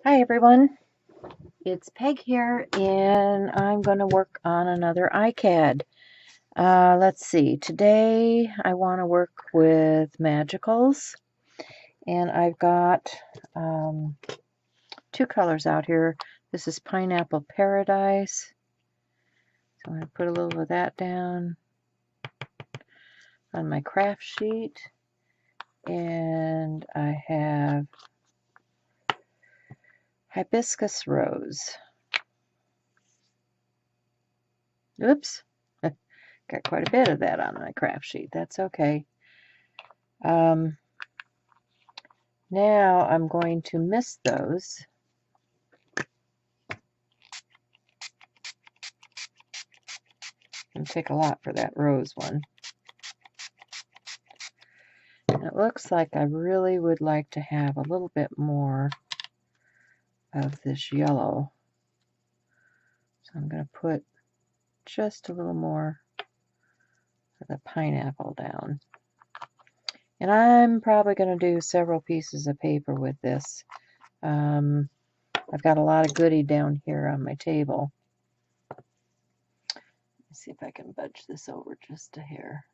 Hi everyone, it's Peg here and I'm going to work on another ICAD. Let's see, today I want to work with magicals and I've got two colors out here. This is Pineapple Paradise, so I'm going to put a little of that down on my craft sheet, and I have Hibiscus Rose. Oops. Got quite a bit of that on my craft sheet. That's okay. Now I'm going to mist those. It'll take a lot for that rose one. And it looks like I really would like to have a little bit more of this yellow. So I'm going to put just a little more of the pineapple down. And I'm probably going to do several pieces of paper with this. I've got a lot of goodie down here on my table. Let's see if I can budge this over just a hair.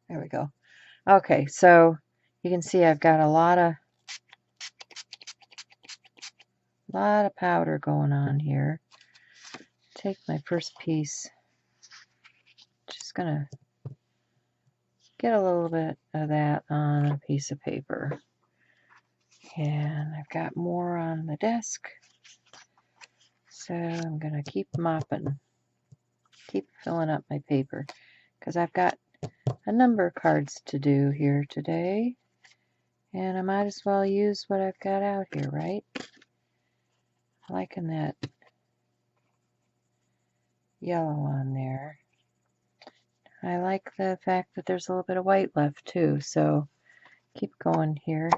There we go. Okay, so you can see I've got a lot of powder going on here. Take my first piece. Just gonna get a little bit of that on a piece of paper. And I've got more on the desk. So I'm gonna keep mopping, keep filling up my paper, because I've got a number of cards to do here today. And I might as well use what I've got out here, right? Liking that yellow on there. I like the fact that there's a little bit of white left too, so keep going here.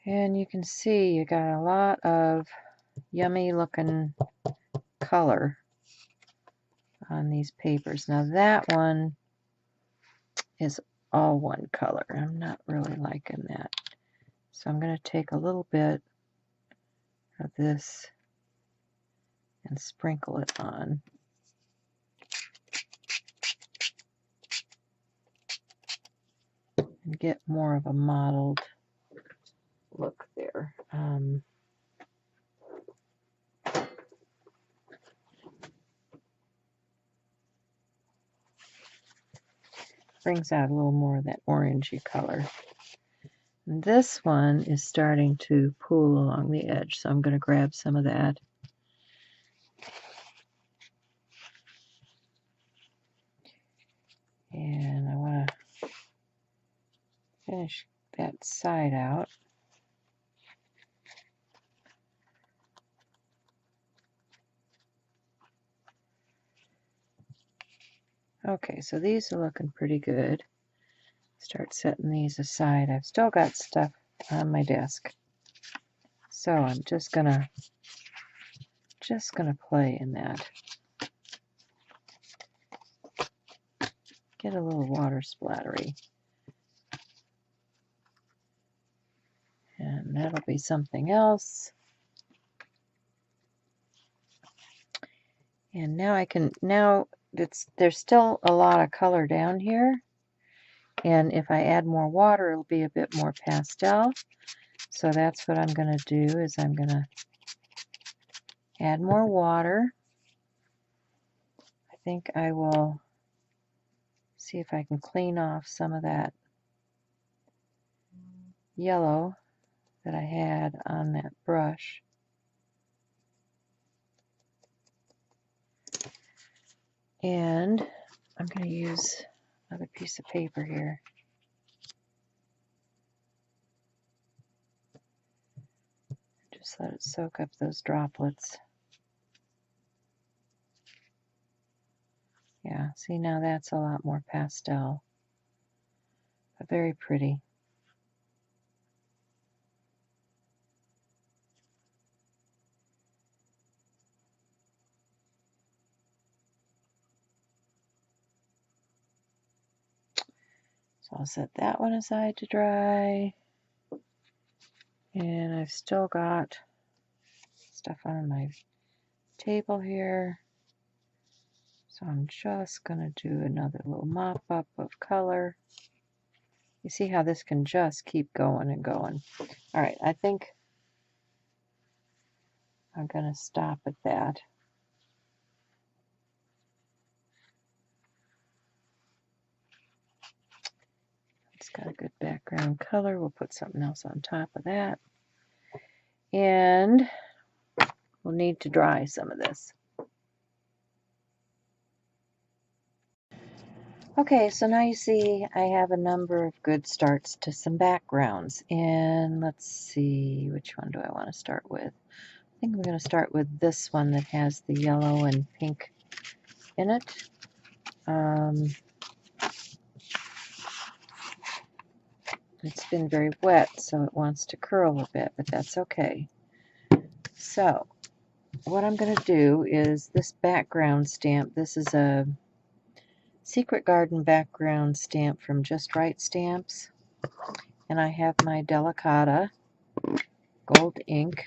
And you can see you got a lot of yummy looking color on these papers. Now that one is all one color. I'm not really liking that. So I'm going to take a little bit of this and sprinkle it on. And get more of a mottled look there. Brings out a little more of that orangey color. And this one is starting to pool along the edge, so I'm going to grab some of that. And I want to finish that side out. Okay, so these are looking pretty good. Start setting these aside. I've still got stuff on my desk, so I'm just gonna play in that. Get a little water splattery, and that'll be something else. And now there's still a lot of color down here, and if I add more water, it'll be a bit more pastel. So that's what I'm going to do, is I'm going to add more water. I think I will see if I can clean off some of that yellow that I had on that brush. And I'm going to use another piece of paper here. Just let it soak up those droplets. Yeah, Yeah, see, now that's a lot more pastel, but very pretty. So I'll set that one aside to dry. And I've still got stuff on my table here. So I'm just going to do another little mop up of color. You see how this can just keep going and going. All right, I think I'm going to stop at that. It's got a good background color. We'll put something else on top of that. And we'll need to dry some of this. Okay, so now you see I have a number of good starts to some backgrounds. And let's see, which one do I want to start with? I think I'm going to start with this one that has the yellow and pink in it. It's been very wet, so it wants to curl a bit, but that's okay. So what I'm going to do is this background stamp. This is a Secret Garden background stamp from Just Right Stamps. And I have my Delicata gold ink.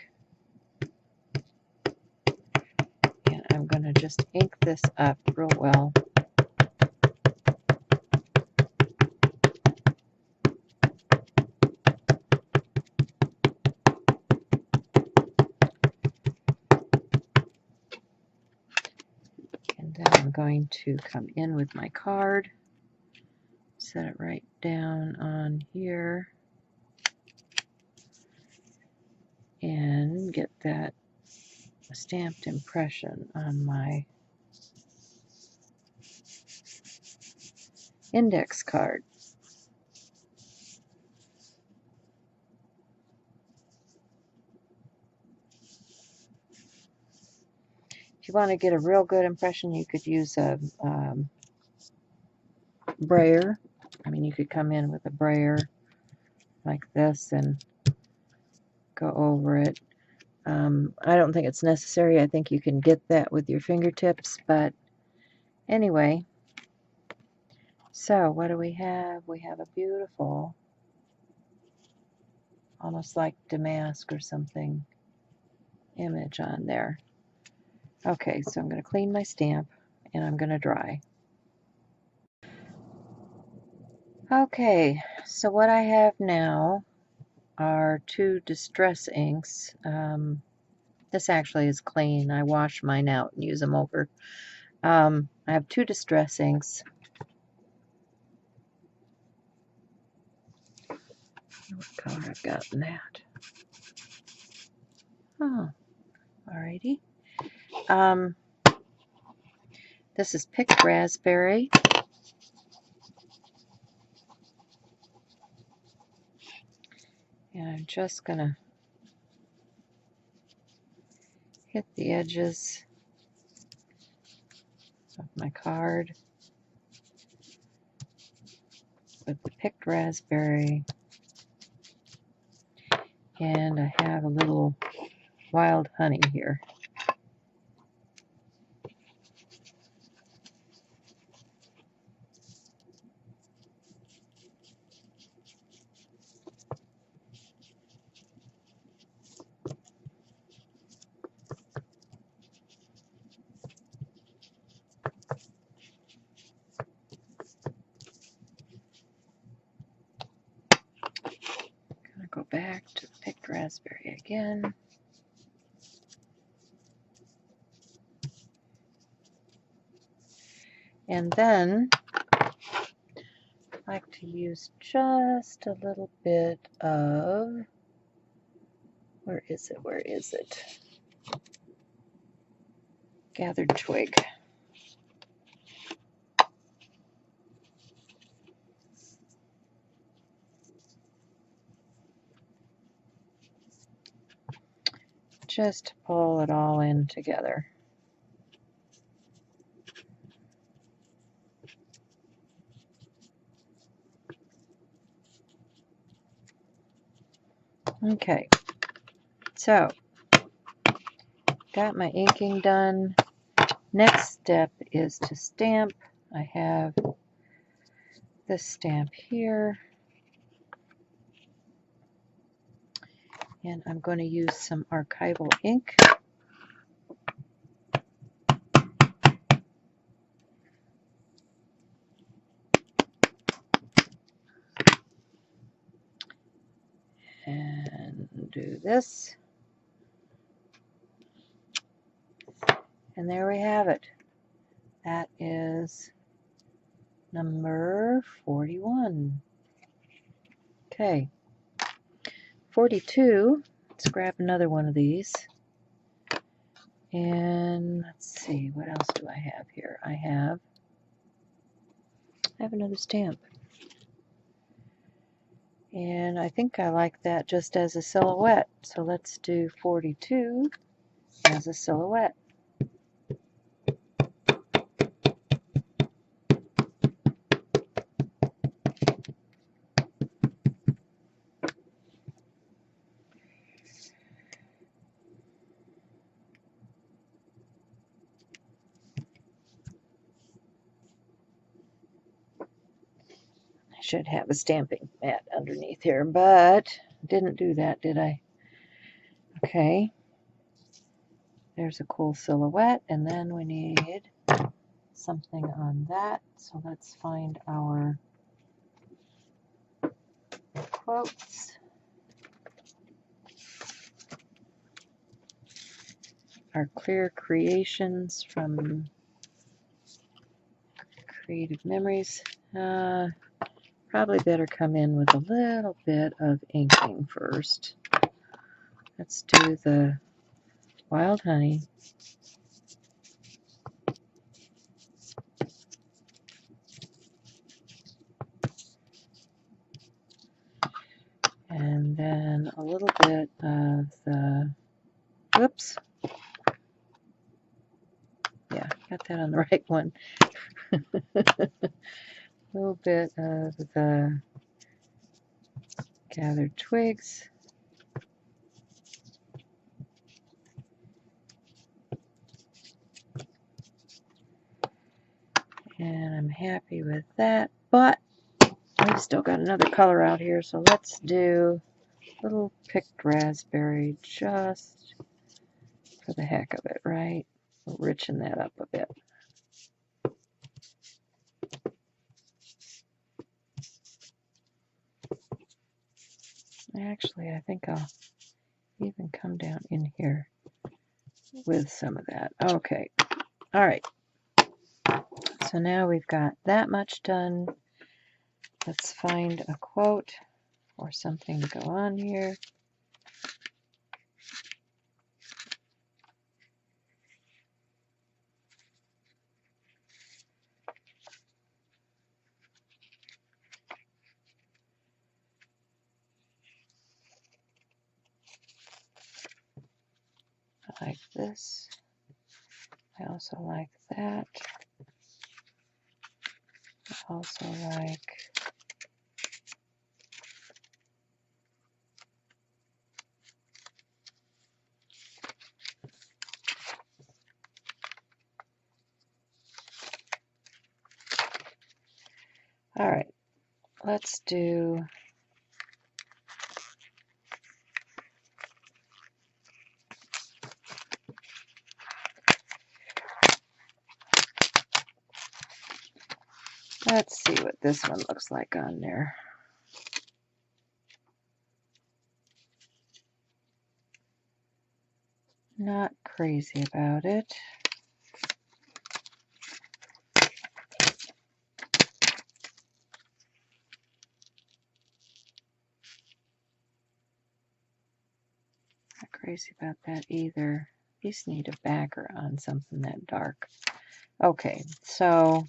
And I'm going to just ink this up real well. And then I'm going to come in with my card, set it right down on here, and get that stamped impression on my index card. If you want to get a real good impression, you could use a brayer. I mean, you could come in with a brayer like this and go over it. I don't think it's necessary. I think you can get that with your fingertips, but anyway. So what do we have? We have a beautiful, almost like damask or something, image on there. Okay, so I'm going to clean my stamp and I'm going to dry. Okay, so what I have now are two distress inks. This actually is clean. I wash mine out and use them over. I have two distress inks. What color I've got in that? Oh, alrighty. This is Picked Raspberry. And I'm just going to hit the edges of my card with the Picked Raspberry. And I have a little wild honey here. I'm going to go back to the Picked Raspberry again. And then I like to use just a little bit of, where is it? Gathered Twig. Just to pull it all in together. Okay, so got my inking done. Next step is to stamp. I have this stamp here, and I'm going to use some archival ink. And do this. And there we have it. That is number 41. Okay. 42. Let's grab another one of these. And let's see, what else do I have here? I have another stamp. And I think I like that just as a silhouette. So let's do 42 as a silhouette. I should have a stamping mat underneath here, but didn't do that, did I? Okay. There's a cool silhouette, and then we need something on that. So let's find our quotes. Our clear creations from Creative Memories. Probably better come in with a little bit of inking first. Let's do the Wild Honey. And then a little bit of the, whoops. Yeah, got that on the right one. A little bit of the Gathered Twigs. And I'm happy with that, but I've still got another color out here, so let's do a little picked raspberry just for the heck of it, right? We'll richen that up a bit. Actually, I think I'll even come down in here with some of that. Okay, all right. So now we've got that much done. Let's find a quote or something to go on here. I like this. I also like that. I also like all right, let's do let's see what this one looks like on there. Not crazy about it. Not crazy about that either. These need a backer on something that dark. Okay, so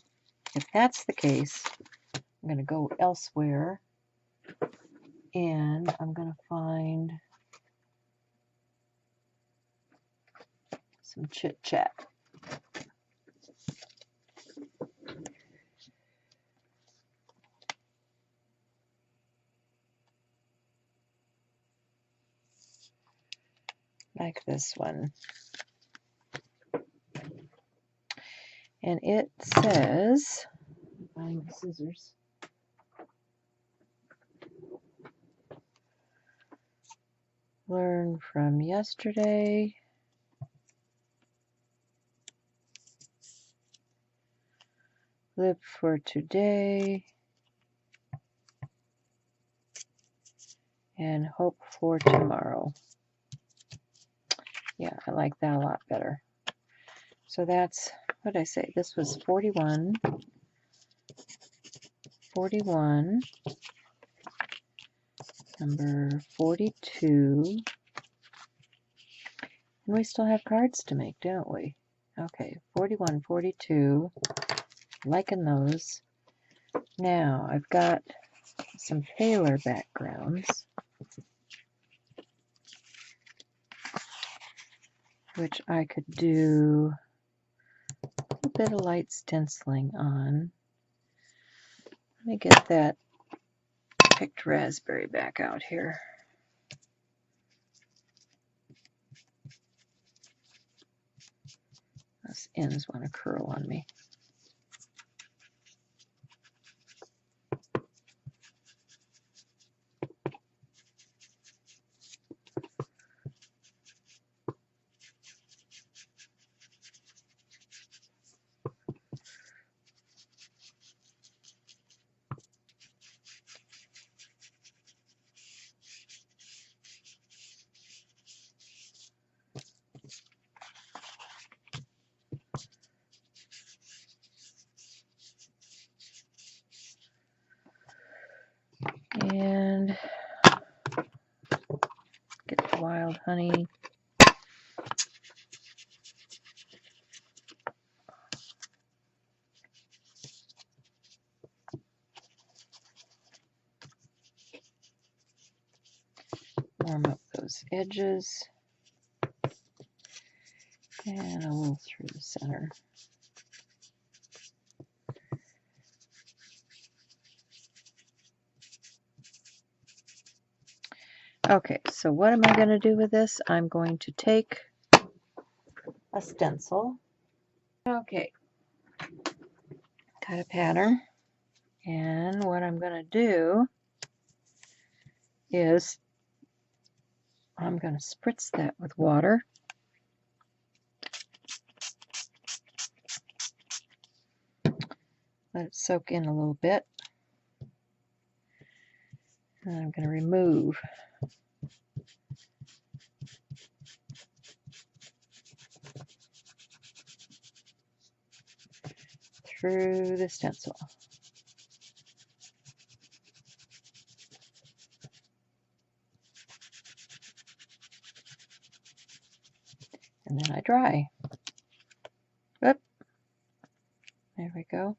if that's the case, I'm going to go elsewhere and I'm going to find some chit chat. like this one. And it says, find the scissors. Learn from yesterday. Live for today. And hope for tomorrow. Yeah, I like that a lot better. So that's, what did I say? This was 41. 41. Number 42. And we still have cards to make, don't we? Okay, 41, 42. Liking those. Now, I've got some paler backgrounds, which I could do a bit of light stenciling on. Let me get that picked raspberry back out here. Those ends want to curl on me. And get the wild honey. Warm up those edges. And a little through the center. Okay, so what am I going to do with this? I'm going to take a stencil. Okay, got a pattern. And what I'm going to do is I'm going to spritz that with water. Let it soak in a little bit. And I'm going to remove through the stencil. And then I dry. Oop. There we go.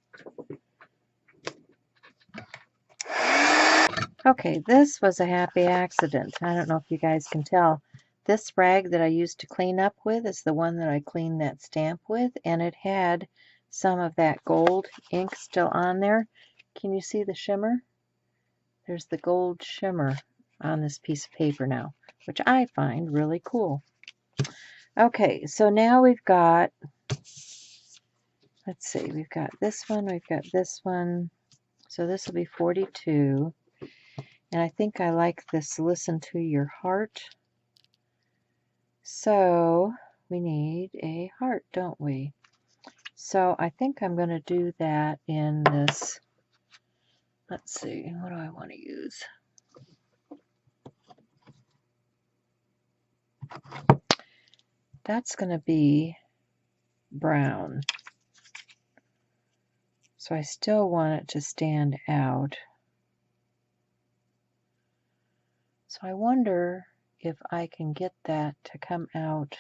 Okay, this was a happy accident. I don't know if you guys can tell. This rag that I used to clean up with is the one that I cleaned that stamp with, and it had some of that gold ink still on there. Can you see the shimmer? There's the gold shimmer on this piece of paper now, which I find really cool. Okay, so now we've got, let's see, we've got this one, we've got this one. So this will be 42. And I think I like this listen to your heart. So we need a heart, don't we? So I think I'm going to do that in this. Let's see, what do I want to use? That's going to be brown. So I still want it to stand out. So I wonder if I can get that to come out.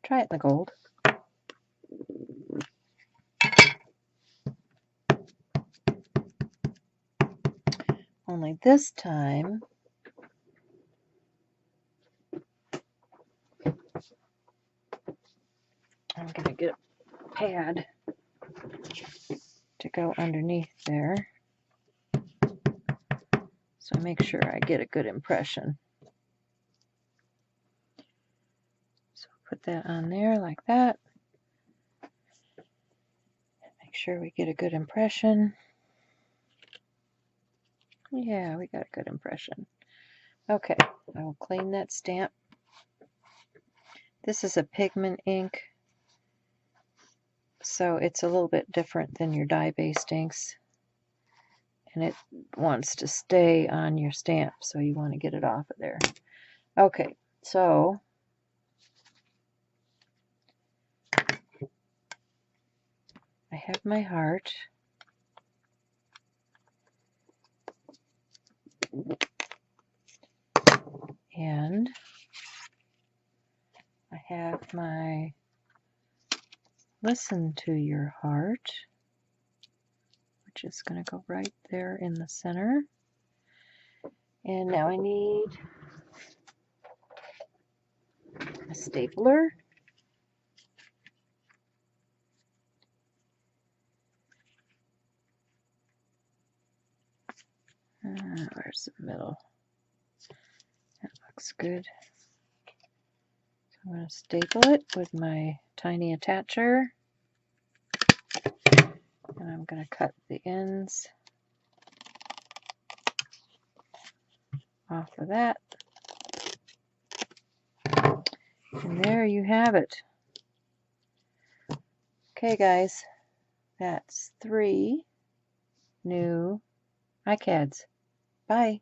Try it in the gold. Only this time, I'm going to get a pad to go underneath there. So I make sure I get a good impression. put that on there like that. Make sure we get a good impression. Yeah, we got a good impression. Okay, I will clean that stamp. This is a pigment ink, so it's a little bit different than your dye-based inks. And it wants to stay on your stamp, so you want to get it off of there. Okay, so I have my heart. And I have my listen to your heart, which is going to go right there in the center. And now I need a stapler. Where's the middle? That looks good. So I'm going to staple it with my tiny attacher. And I'm going to cut the ends off of that. And there you have it. Okay, guys, that's 3 new ICADs. Bye.